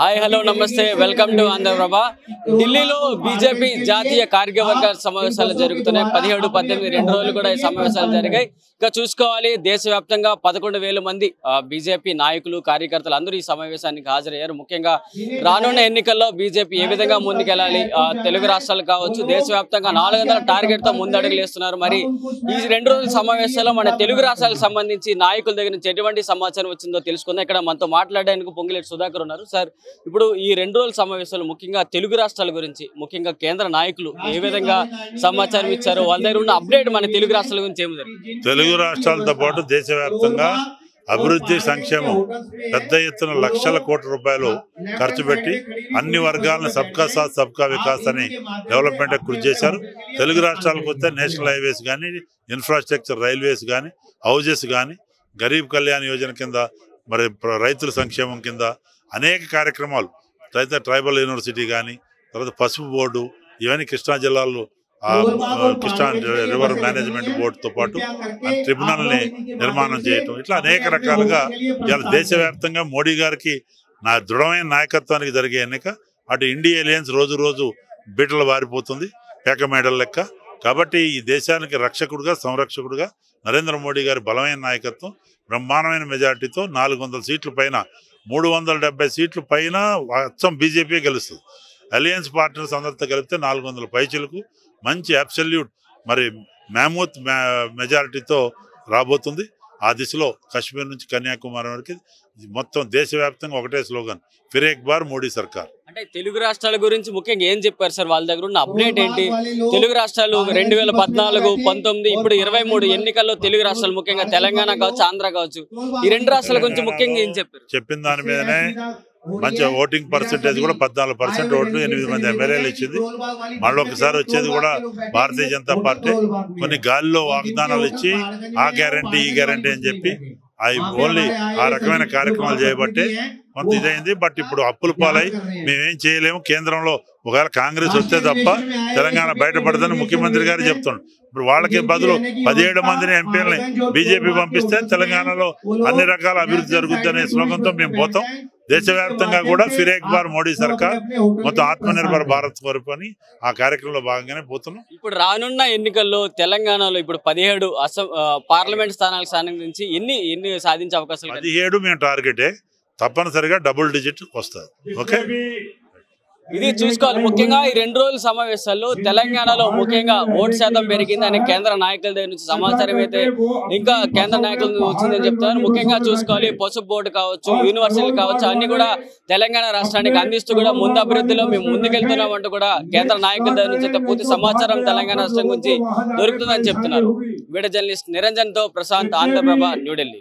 Hi hello నమస్తే welcome to Andhraprabha. ఢిల్లీలో BJP జాతీయ కార్యవర్గ సమావేశాలు జరుగుతున్నాయి. 17, 18 2 రోజులు కూడా ఈ సమావేశాలు జరిగాయి. ఇక చూసుకోవాలి, దేశవ్యాప్తంగా 11,000 మంది బీజేపీ నాయకులు కార్యకర్తలు అందరూ ఈ సమావేశానికి హాజరయ్యారు. ముఖ్యంగా రానున్న ఎన్నికల్లో బీజేపీ ఏ విధంగా ముందుకెళ్లాలి, తెలుగు రాష్ట్రాలు కావచ్చు, దేశవ్యాప్తంగా 400 టార్గెట్ తో ముందడుగులు వేస్తున్నారు. మరి ఈ 2 రోజుల సమావేశాల్లో మన తెలుగు రాష్ట్రాలకు సంబంధించి నాయకుల దగ్గర నుంచి ఎటువంటి సమాచారం వచ్చిందో తెలుసుకుందాం. ఇక్కడ మనతో మాట్లాడడానికి పొంగిలేటి సుధాకర్ ఉన్నారు. సార్, ఇప్పుడు ఈ 2 రోజుల సమావేశాలు ముఖ్యంగా తెలుగు రాష్ట్రాల గురించి, ముఖ్యంగా కేంద్ర నాయకులు ఏ విధంగా సమాచారం ఇచ్చారో, వాళ్ళ దగ్గర ఉన్న అప్డేట్ మన తెలుగు రాష్ట్రాల గురించి ఏముంది? తెలుగు రాష్ట్రాలతో పాటు దేశవ్యాప్తంగా అభివృద్ధి సంక్షేమం పెద్ద ఎత్తున లక్షల కోట్ల రూపాయలు ఖర్చు పెట్టి అన్ని వర్గాలను సబ్కా సాత్ సబ్కా వికాస్ అని డెవలప్మెంట్ కృషి చేశారు. తెలుగు రాష్ట్రాలకు వస్తే నేషనల్ హైవేస్ కానీ, ఇన్ఫ్రాస్ట్రక్చర్, రైల్వేస్ కానీ, హౌజెస్ కానీ, గరీబ్ కళ్యాణ్ యోజన కింద, మరి రైతుల సంక్షేమం కింద అనేక కార్యక్రమాలు, అయితే ట్రైబల్ యూనివర్సిటీ కానీ, తర్వాత పసుపు బోర్డు, ఇవన్నీ కృష్ణా జిల్లాలో కృష్ణా రివర్ మేనేజ్మెంట్ బోర్డుతో పాటు ట్రిబ్యునల్ని నిర్మాణం చేయటం, ఇట్లా అనేక రకాలుగా ఇవాళ దేశవ్యాప్తంగా మోడీ గారికి దృఢమైన నాయకత్వానికి జరిగే ఎన్నిక. అటు ఇండియా ఎలియన్స్ రోజు రోజు బీటలు వారిపోతుంది, పేక మేడల్ లెక్క. కాబట్టి ఈ దేశానికి రక్షకుడుగా, సంరక్షకుడుగా నరేంద్ర మోడీ గారి బలమైన నాయకత్వం, బ్రహ్మాండమైన మెజార్టీతో 400 సీట్ల పైన, 370 సీట్ల పైన అచ్చం బీజేపీ గెలుస్తుంది. అలయన్స్ పార్ట్నర్స్ అందరితో కలిపితే 400 పైచిలకు మంచి అబ్సల్యూట్ మరి మ్యామూత్ మెజారిటీతో రాబోతుంది. ఆ దిశలో కాశ్మీర్ నుంచి కన్యాకుమారి వరకు మొత్తం దేశవ్యాప్తంగా ఒకటే స్లోగన్, ఫిర్ ఏక్ బార్ మోడీ సర్కార్. అంటే తెలుగు రాష్ట్రాల గురించి ముఖ్యంగా ఏం చెప్పారు సార్? వాళ్ళ దగ్గర ఉన్న అప్డేట్ ఏంటి? తెలుగు రాష్ట్రాలు 2014, 19, ఇప్పుడు 23 ఎన్నికల్లో తెలుగు రాష్ట్రాలు ముఖ్యంగా తెలంగాణ కావచ్చు, ఆంధ్ర కావచ్చు, ఈ 2 రాష్ట్రాల గురించి ముఖ్యంగా ఏం చెప్పారు? చెప్పిన దాని మీదనే మంచి ఓటింగ్ పర్సెంటేజ్ కూడా 14% ఓట్లు, 8 మంది ఎమ్మెల్యేలు ఇచ్చింది. మళ్ళీ ఒకసారి వచ్చేది కూడా భారతీయ జనతా పార్టీ. కొన్ని గాలిలో వాగ్దానాలు ఇచ్చి ఆ గ్యారంటీ ఈ గ్యారంటీ అని చెప్పి అవి ఓన్లీ ఆ రకమైన కార్యక్రమాలు చేయబట్టే కొంత ఇదైంది. బట్ ఇప్పుడు అప్పుల పాలై మేమేం చేయలేము, కేంద్రంలో ఒకవేళ కాంగ్రెస్ వస్తే తప్ప తెలంగాణ బయటపడదని ముఖ్యమంత్రి గారు చెప్తున్నాడు. ఇప్పుడు వాళ్ళకి బదులు 17 మందిని ఎంపీలని బీజేపీ పంపిస్తే తెలంగాణలో అన్ని రకాల అభివృద్ధి జరుగుతుంది అనే స్లోగన్తో మేము పోతాం. దేశవ్యాప్తంగా కూడా ఫిర్ ఏక్ బార్ మోడీ సర్కార్, మొత్తం ఆత్మనిర్భర్ భారత్ కొరకు అని ఆ కార్యక్రమంలో భాగంగానే పోతున్నాం. ఇప్పుడు రానున్న ఎన్నికల్లో తెలంగాణలో ఇప్పుడు 17 పార్లమెంట్ స్థానాలకు సంబంధించి ఎన్ని సాధించే అవకాశాలు? 17 మేము టార్గెటే, తప్పనిసరిగా డబుల్ డిజిట్ వస్తుంది. ఓకే, ఇది చూసుకోవాలి. ముఖ్యంగా ఈ 2 రోజుల సమావేశాల్లో తెలంగాణలో ముఖ్యంగా ఓటు శాతం పెరిగింది అని కేంద్ర నాయకుల దగ్గర నుంచి సమాచారం అయితే ఇంకా కేంద్ర నాయకుల నుంచి వచ్చిందని చెప్తున్నారు. ముఖ్యంగా చూసుకోవాలి, పసుపు బోర్డు కావచ్చు, యూనివర్సిటీలు కావచ్చు, అన్ని కూడా తెలంగాణ రాష్ట్రానికి అందిస్తూ కూడా ముందు అభివృద్ధిలో మేము ముందుకెళ్తున్నాం అంటూ కూడా కేంద్ర నాయకుల దగ్గర నుంచి అయితే పూర్తి సమాచారం తెలంగాణ రాష్ట్రం గురించి దొరుకుతుందని చెప్తున్నారు. వీడియో జర్నలిస్ట్ నిరంజన్ తో ప్రశాంత్, ఆంధ్రప్రభ, న్యూఢిల్లీ.